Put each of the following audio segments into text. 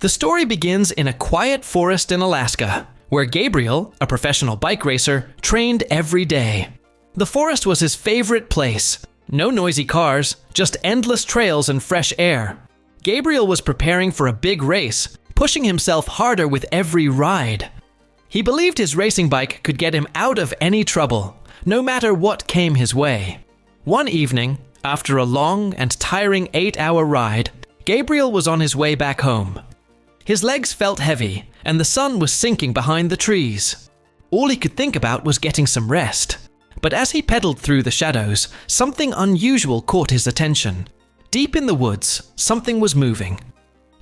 The story begins in a quiet forest in Alaska, where Gabriel, a professional bike racer, trained every day. The forest was his favorite place. No noisy cars, just endless trails and fresh air. Gabriel was preparing for a big race, pushing himself harder with every ride. He believed his racing bike could get him out of any trouble, no matter what came his way. One evening, after a long and tiring 8-hour ride, Gabriel was on his way back home. His legs felt heavy, and the sun was sinking behind the trees. All he could think about was getting some rest. But as he pedaled through the shadows, something unusual caught his attention. Deep in the woods, something was moving.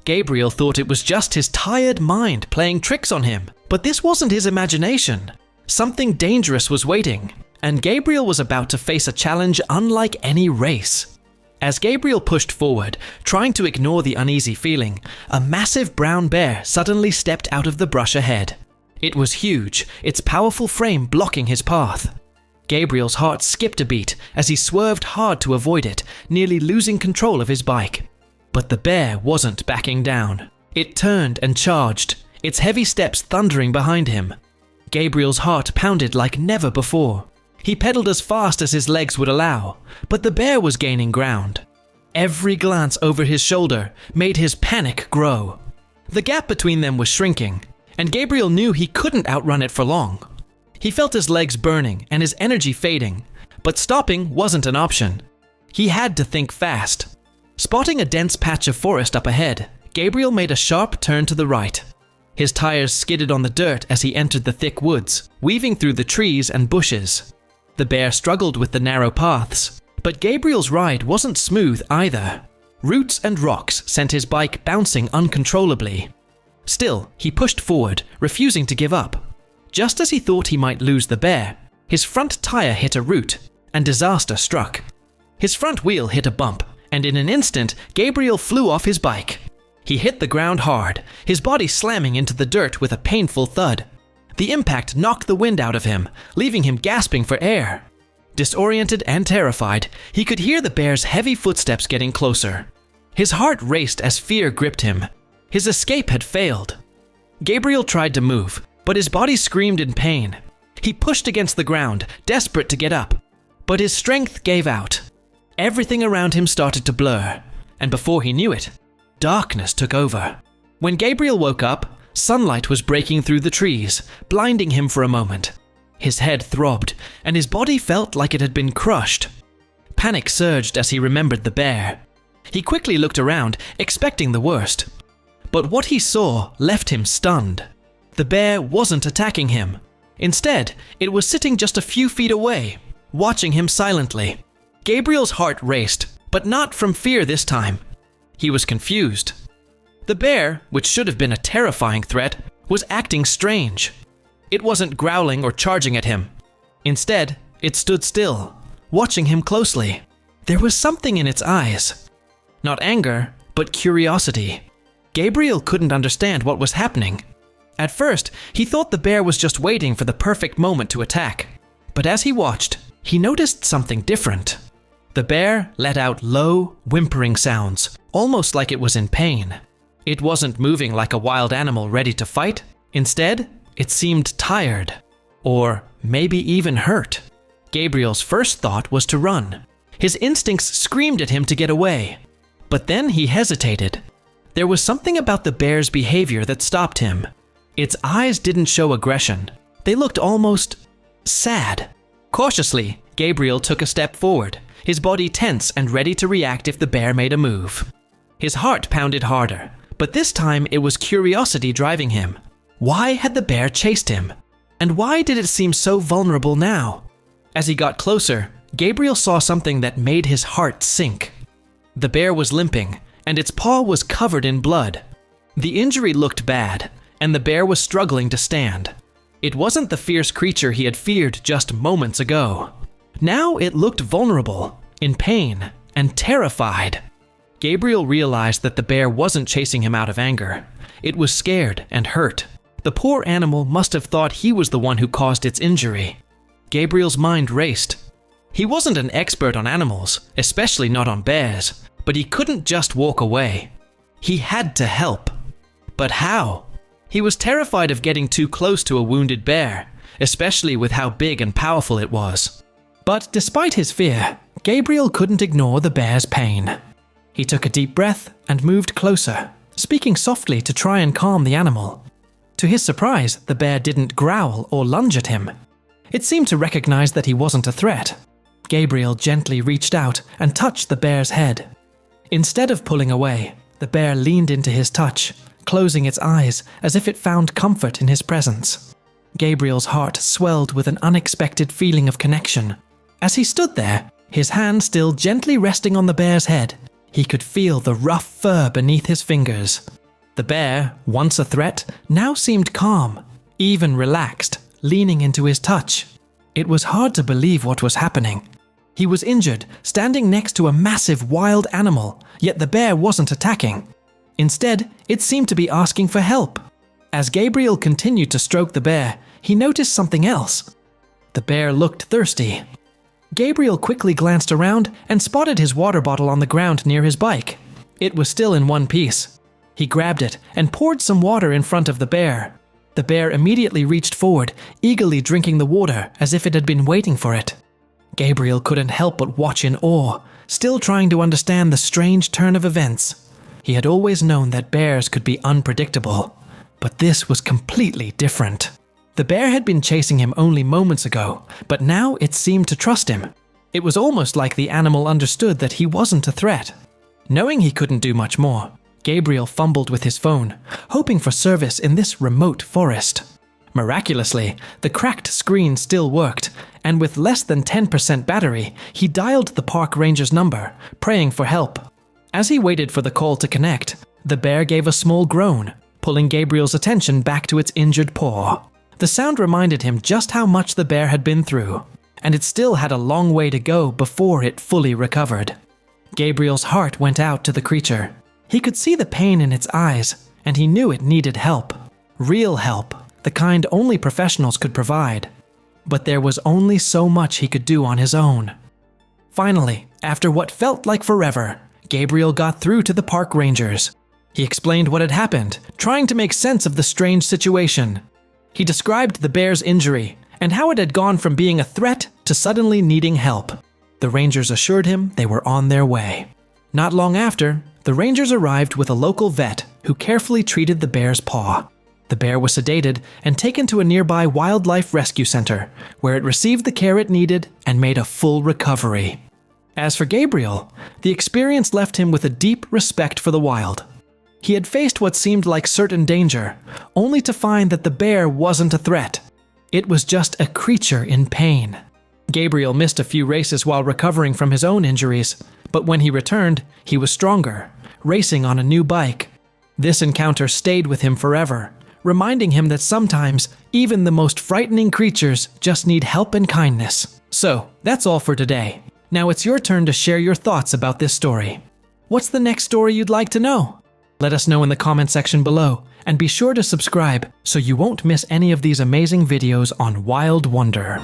Gabriel thought it was just his tired mind playing tricks on him, but this wasn't his imagination. Something dangerous was waiting, and Gabriel was about to face a challenge unlike any race. As Gabriel pushed forward, trying to ignore the uneasy feeling, a massive brown bear suddenly stepped out of the brush ahead. It was huge, its powerful frame blocking his path. Gabriel's heart skipped a beat as he swerved hard to avoid it, nearly losing control of his bike. But the bear wasn't backing down. It turned and charged, its heavy steps thundering behind him. Gabriel's heart pounded like never before. He pedaled as fast as his legs would allow, but the bear was gaining ground. Every glance over his shoulder made his panic grow. The gap between them was shrinking, and Gabriel knew he couldn't outrun it for long. He felt his legs burning and his energy fading, but stopping wasn't an option. He had to think fast. Spotting a dense patch of forest up ahead, Gabriel made a sharp turn to the right. His tires skidded on the dirt as he entered the thick woods, weaving through the trees and bushes. The bear struggled with the narrow paths, but Gabriel's ride wasn't smooth either. Roots and rocks sent his bike bouncing uncontrollably. Still, he pushed forward, refusing to give up. Just as he thought he might lose the bear, his front tire hit a root, and disaster struck. His front wheel hit a bump, and in an instant, Gabriel flew off his bike. He hit the ground hard, his body slamming into the dirt with a painful thud. The impact knocked the wind out of him, leaving him gasping for air. Disoriented and terrified, he could hear the bear's heavy footsteps getting closer. His heart raced as fear gripped him. His escape had failed. Gabriel tried to move, but his body screamed in pain. He pushed against the ground, desperate to get up. But his strength gave out. Everything around him started to blur, and before he knew it, darkness took over. When Gabriel woke up, sunlight was breaking through the trees, blinding him for a moment. His head throbbed, and his body felt like it had been crushed. Panic surged as he remembered the bear. He quickly looked around, expecting the worst. But what he saw left him stunned. The bear wasn't attacking him. Instead, it was sitting just a few feet away, watching him silently. Gabriel's heart raced, but not from fear this time. He was confused. The bear, which should have been a terrifying threat, was acting strange. It wasn't growling or charging at him. Instead, it stood still, watching him closely. There was something in its eyes. Not anger, but curiosity. Gabriel couldn't understand what was happening. At first, he thought the bear was just waiting for the perfect moment to attack. But as he watched, he noticed something different. The bear let out low, whimpering sounds, almost like it was in pain. It wasn't moving like a wild animal ready to fight. Instead, it seemed tired, or maybe even hurt. Gabriel's first thought was to run. His instincts screamed at him to get away. But then he hesitated. There was something about the bear's behavior that stopped him. Its eyes didn't show aggression. They looked almost sad. Cautiously, Gabriel took a step forward, his body tense and ready to react if the bear made a move. His heart pounded harder, but this time it was curiosity driving him. Why had the bear chased him? And why did it seem so vulnerable now? As he got closer, Gabriel saw something that made his heart sink. The bear was limping, and its paw was covered in blood. The injury looked bad, and the bear was struggling to stand. It wasn't the fierce creature he had feared just moments ago. Now it looked vulnerable, in pain, and terrified. Gabriel realized that the bear wasn't chasing him out of anger. It was scared and hurt. The poor animal must have thought he was the one who caused its injury. Gabriel's mind raced. He wasn't an expert on animals, especially not on bears, but he couldn't just walk away. He had to help. But how? He was terrified of getting too close to a wounded bear, especially with how big and powerful it was. But despite his fear, Gabriel couldn't ignore the bear's pain. He took a deep breath and moved closer, speaking softly to try and calm the animal. To his surprise, the bear didn't growl or lunge at him. It seemed to recognize that he wasn't a threat. Gabriel gently reached out and touched the bear's head. Instead of pulling away, the bear leaned into his touch, closing its eyes as if it found comfort in his presence. Gabriel's heart swelled with an unexpected feeling of connection. As he stood there, his hand still gently resting on the bear's head, he could feel the rough fur beneath his fingers. The bear, once a threat, now seemed calm, even relaxed, leaning into his touch. It was hard to believe what was happening. He was injured, standing next to a massive wild animal, yet the bear wasn't attacking. Instead, it seemed to be asking for help. As Gabriel continued to stroke the bear, he noticed something else. The bear looked thirsty. Gabriel quickly glanced around and spotted his water bottle on the ground near his bike. It was still in one piece. He grabbed it and poured some water in front of the bear. The bear immediately reached forward, eagerly drinking the water as if it had been waiting for it. Gabriel couldn't help but watch in awe, still trying to understand the strange turn of events. He had always known that bears could be unpredictable, but this was completely different. The bear had been chasing him only moments ago, but now it seemed to trust him. It was almost like the animal understood that he wasn't a threat. Knowing he couldn't do much more, Gabriel fumbled with his phone, hoping for service in this remote forest. Miraculously, the cracked screen still worked, and with less than 10% battery, he dialed the park ranger's number, praying for help. As he waited for the call to connect, the bear gave a small groan, pulling Gabriel's attention back to its injured paw. The sound reminded him just how much the bear had been through, and it still had a long way to go before it fully recovered. Gabriel's heart went out to the creature. He could see the pain in its eyes, and he knew it needed help. Real help, the kind only professionals could provide. But there was only so much he could do on his own. Finally, after what felt like forever, Gabriel got through to the park rangers. He explained what had happened, trying to make sense of the strange situation. He described the bear's injury and how it had gone from being a threat to suddenly needing help. The rangers assured him they were on their way. Not long after, the rangers arrived with a local vet who carefully treated the bear's paw. The bear was sedated and taken to a nearby wildlife rescue center, where it received the care it needed and made a full recovery. As for Gabriel, the experience left him with a deep respect for the wild. He had faced what seemed like certain danger, only to find that the bear wasn't a threat. It was just a creature in pain. Gabriel missed a few races while recovering from his own injuries, but when he returned, he was stronger, racing on a new bike. This encounter stayed with him forever, reminding him that sometimes even the most frightening creatures just need help and kindness. So, that's all for today. Now it's your turn to share your thoughts about this story. What's the next story you'd like to know? Let us know in the comment section below, and be sure to subscribe so you won't miss any of these amazing videos on Wild Wonder.